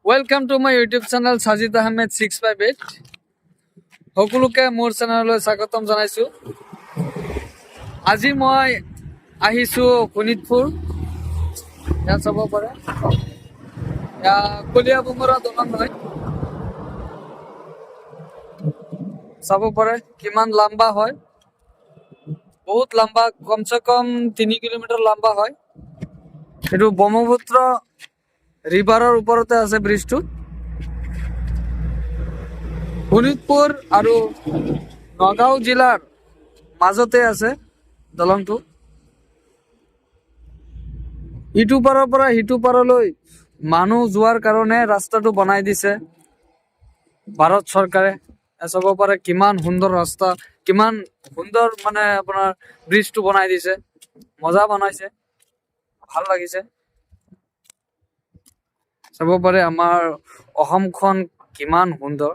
Welcome to my YouTube channel Sajid Ahmed 658. সকলোকে মোৰ চেনেললৈ স্বাগতম জনাইছো। আজি মই আহিছো শোণিতপুৰ। ইয়াত চাব পাৰে কলিয়া বুমৰা দলং হয়। চাব পাৰে কিমান লম্বা হয়, বহুত লম্বা, কমসে কম 3 কিলোমিটাৰ লম্বা হয়। এইটো ব্ৰহ্মপুত্ৰ ৰিভাৰৰ ওপৰতে আছে ব্ৰিজটো। শোণিতপুৰ আৰু নগাঁও জিলাৰ মাজতে আছে দলংটো। ইটো পাৰৰ পৰা সিটো পাৰলৈ মানুহ যোৱাৰ কাৰণে ৰাস্তাটো বনাই দিছে ভাৰত চৰকাৰে। চাব পাৰে কিমান সুন্দৰ ৰাস্তা, কিমান সুন্দৰ মানে আপোনাৰ ব্ৰিজটো বনাই দিছে। মজা বনাইছে, ভাল লাগিছে। চাব পাৰে আমাৰ অসমখন কিমান সুন্দৰ।